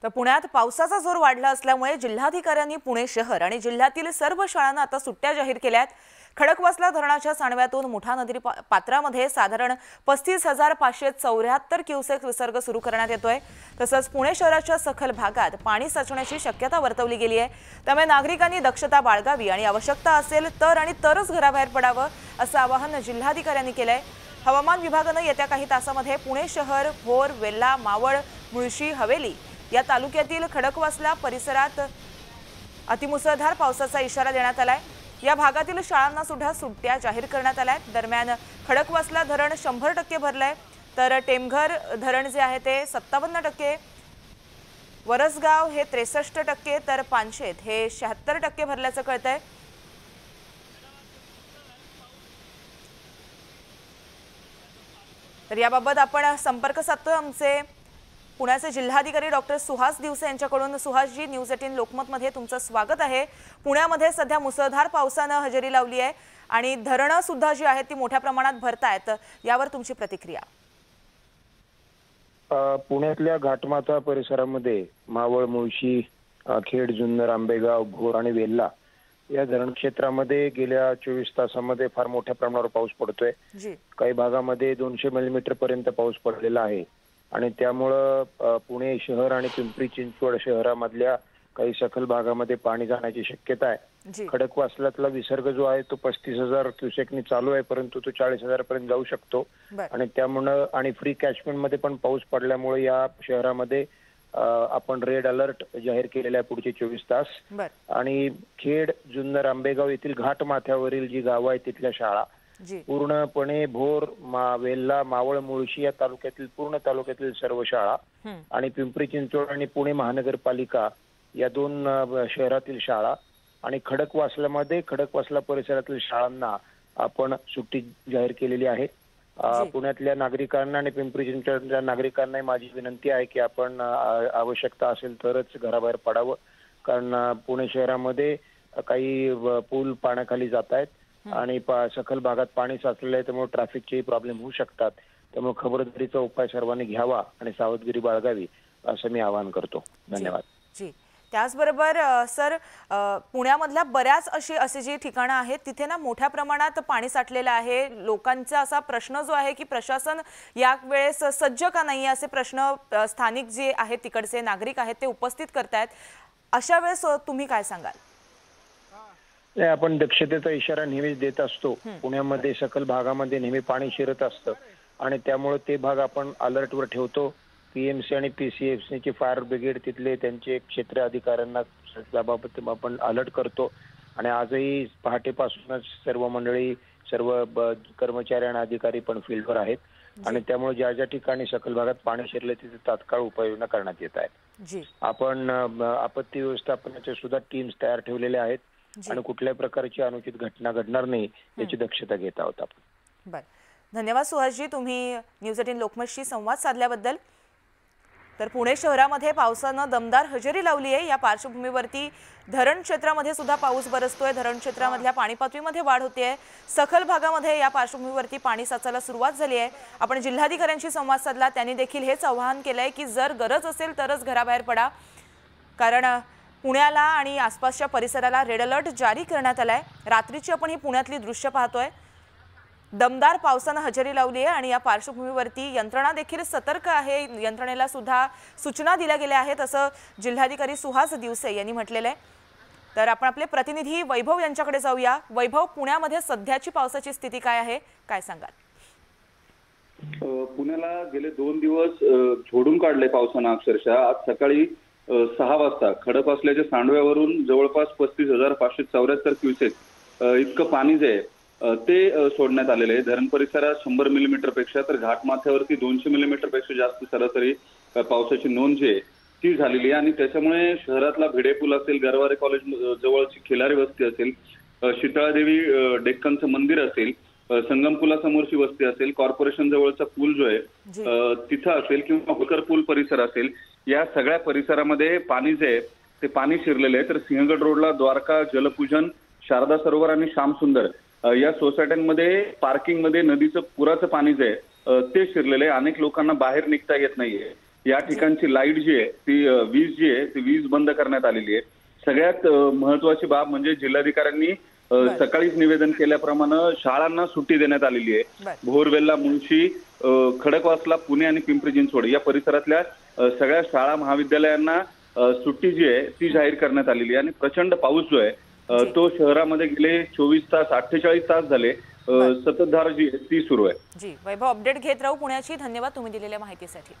तर पुण्यात पावसाचा जोर वाढला असल्यामुळे जिल्हाधिकाऱ्यांनी पुणे शहर आणि जिल्ह्यातील सर्व शाळांना आता सुट्ट्या जाहीर केल्यात। खडकवासला धरणाच्या सांडव्यातून मुठा नदी पात्रामध्ये साधारण 35,574 क्युसेक विसर्ग सुरू करण्यात येतोय। तसंच पुणे शहराच्या सखल भागात पाणी साचण्याची शक्यता वर्तवली गेली आहे। त्यामुळे नागरिकांनी दक्षता बाळगावी आणि आवश्यकता असेल तरच घराबाहेर पडावं असं आवाहन जिल्हाधिकाऱ्यांनी केलंय। हवामान विभागाने येत्या काही तासांमध्ये पुणे शहर, भोर, वेल्हा, मावळ, मुळशी, हवेली या तालुक्यातील खडकवासला परिसरात अतिमुसळधार पावसाचा इशारा देण्यात आलाय। या भागातील शाळांना सुद्धा सुट्ट्या जाहीर करण्यात आल्या। दरम्यान खडकवासला धरण 100% भरलंय, तर टेमघर धरण जे आहे ते 57%, वरसगाव हे 63%, तर पानशेत हे 76% भरल्याचं कळतंय। तर याबाबत आपण संपर्क साधतोय आमचे पुण्याचे जिल्हाधिकारी डॉक्टर सुहास दिवसे यांच्याकडून। सुहासजी, न्यूज 18 लोकमत मध्ये तुमचं स्वागत आहे। पुण्यामध्ये सध्या मुसळधार पावसाने हजेरी लावली आहे आणि धरणं सुद्धा जी आहेत ती मोठ्या प्रमाणात भरतायत, यावर तुमची प्रतिक्रिया? पुण्यातल्या घाटमाथा परिसरामध्ये मावळ, मुळशी, खेड, जुन्नर, आंबेगाव, भोर आणि वेल्हा या धरण क्षेत्रामध्ये गेल्या 24 तासांमध्ये फार मोठ्या प्रमाणावर पाऊस पडतोय। काही भागामध्ये 200 मिलीमीटर पर्यंत पाऊस पडलेला आहे आणि त्यामुळे पुणे शहर आणि पिंपरी चिंचवड शहरामधल्या काही सखल भागामध्ये पाणी जाण्याची शक्यता आहे। खडकवासल्यातला विसर्ग जो आहे तो 35,000 क्युसेकनी चालू आहे, परंतु तो 40,000 पर्यंत जाऊ शकतो आणि त्यामुळे आणि फ्री कॅचमेंट मध्ये पण पाऊस पडल्यामुळे या शहरामध्ये आपण रेड अलर्ट जाहीर केलेला आहे पुढचे 24 तास। आणि खेड, जुन्नर, आंबेगाव येथील घाट माथ्यावरील जी गावं आहेत तिथल्या शाळा पूर्णपणे, भोर, वेल्हा, मावळ, मुळशी या तालुक्यातील पूर्ण तालुक्यातील सर्व शाळा आणि पिंपरी चिंचवड आणि पुणे महानगरपालिका या 2 शहरातील शाळा आणि खडकवासला परिसरातील शाळांना आपण सुट्टी जाहीर केलेली आहे। पुण्यातल्या नागरिकांना आणि पिंपरी चिंचवडच्या नागरिकांना माझी विनंती आहे की आपण आवश्यकता असेल तरच घराबाहेर पडावं, कारण पुणे शहरामध्ये काही पूल पाण्याखाली जात आहेत आणि सखल भागात पाणी साचलेलं आहे, त्यामुळे ट्रॅफिकचे प्रॉब्लेम होऊ शकतात। त्यामुळे खबरदारीचा उपाय सर्वांनी घ्यावा आणि सावधगिरी बाळगावी असं मी आवाहन करतो। धन्यवाद। जी, त्याचबरोबर सर, पुण्यामधल्या बऱ्याच असे जी ठिकाणं आहेत तिथे ना मोठ्या प्रमाणात पाणी साठलेलं आहे। लोकांचा असा प्रश्न जो आहे की प्रशासन या वेळेस सज्ज का नाही, असे प्रश्न स्थानिक जे आहेत तिकडचे नागरिक आहेत ते उपस्थित करतायत। अशा वेळेस तुम्ही काय सांगाल? आपण दक्षतेचा इशारा नेहमीच देत असतो। पुण्यामध्ये सखल भागामध्ये नेहमी पाणी शिरत असतं आणि त्यामुळे ते भाग आपण अलर्टवर ठेवतो। पीएमसी आणि पीसीएफसीची फायर ब्रिगेड तिथले त्यांचे क्षेत्र अधिकाऱ्यांना त्याबाबत आपण अलर्ट करतो आणि आजही पहाटेपासूनच सर्व मंडळी, सर्व कर्मचारी आणि अधिकारी पण फील्डवर आहेत आणि त्यामुळे ज्या ज्या ठिकाणी सखल भागात पाणी शिरले तिथे तात्काळ उपाययोजना करण्यात येत आहेत। आपण आपत्ती व्यवस्थापनाच्या सुद्धा टीम्स तयार ठेवलेल्या आहेत आणि कुठल्याही प्रकारची अनुचित घटना घडणार नाही याची दक्षता घेत आहोत आपण। बरं, धन्यवाद सुहासजी, तुम्ही न्यूज 18 लोकमतशी संवाद साधल्याबद्दल। तर पुणे शहरामध्ये पावसानं दमदार हजेरी लावली आहे। या पार्श्वभूमीवरती धरण क्षेत्रामध्ये सुद्धा पाऊस बरसतोय। धरण क्षेत्रामधल्या पाणी पातळीमध्ये वाढ होते। सखल भागामध्ये या पार्श्वभूमीवरती पाणी साचायला सुरुवात झाली आहे। आपण जिल्हाधिकाऱ्यांशी संवाद साधला, त्यांनी देखील हेच आवाहन केलंय की जर गरज असेल तरच घराबाहेर पडा, कारण पुण्याला आणि आसपासच्या परिसराला रेड अलर्ट जारी करण्यात आलाय। रात्रीची आपण ही पुण्यातली दृश्य पाहतोय। दमदार पावसानं हजेरी लावली आहे आणि या पार्श्वभूमीवरती यंत्रणा देखील सतर्क आहे। यंत्रणेला सुद्धा सूचना दिल्या गेल्या आहेत असं जिल्हाधिकारी सुहास दिवसे यांनी म्हटलेलं आहे। तर आपण आपले प्रतिनिधी वैभव यांच्याकडे जाऊया। वैभव, पुण्यामध्ये सध्याची पावसाची स्थिती काय आहे, काय सांगाल? पुण्याला गेले 2 दिवस झोडून काढले पावसानं अक्षरशः। आज सकाळी 6 वाजता खडकवासल्याच्या सांडव्यावरून जवळपास 35,574 क्युसेक इतकं पाणी जे आहे ते सोडण्यात आलेले आहे। धरण परिसरात 100 मिलीमीटर पेक्षा तर घाटमाथ्यावरती 200 मिलीमीटर पेक्षा जास्त सरासरी पावसाची नोंद जी आहे ती झालेली आहे आणि त्याच्यामुळे शहरातला भिडे पूल असेल, गरवारे कॉलेज जवळची खिलारी वस्ती असेल, शीतळादेवी डेक्कनचं मंदिर असेल, संगम पुलासमोरची वस्ती असेल, कॉर्पोरेशन जवळचा पूल जो आहे तिथं असेल किंवा होकर पूल परिसर असेल, या सगळ्या परिसरामध्ये पाणी जे आहे ते पाणी शिरलेलं आहे। तर सिंहगड रोडला द्वारका, जलपूजन, शारदा सरोवर आणि श्यामसुंदर या सोसायट्यांमध्ये पार्किंगमध्ये नदीचं पुराचं पाणी जे आहे ते शिरलेलं आहे। अनेक लोकांना बाहेर निघता येत नाहीये। या ठिकाणची लाईट जी आहे ती वीज जी आहे ती वीज बंद करण्यात आलेली आहे। सगळ्यात महत्वाची बाब म्हणजे जिल्हाधिकाऱ्यांनी सकाळीच निवेदन केल्याप्रमाणे शाळांना सुट्टी देण्यात आलेली आहे। भोरवेल्ला, मुळशी, खडकवासला, पुणे आणि पिंपरी चिंचवड या परिसरातल्या सगळ्या शाळा महाविद्यालयांना सुट्टी जी आहे ती जाहीर करण्यात आलेली आहे। आणि प्रचंड पाऊस जो आहे तो शहरामध्ये गेले 24 तास 48 तास झाले सततधार जी ती सुरू आहे। जी वैभव, अपडेट घेत राहू पुण्याची। धन्यवाद तुम्ही दिलेल्या माहितीसाठी।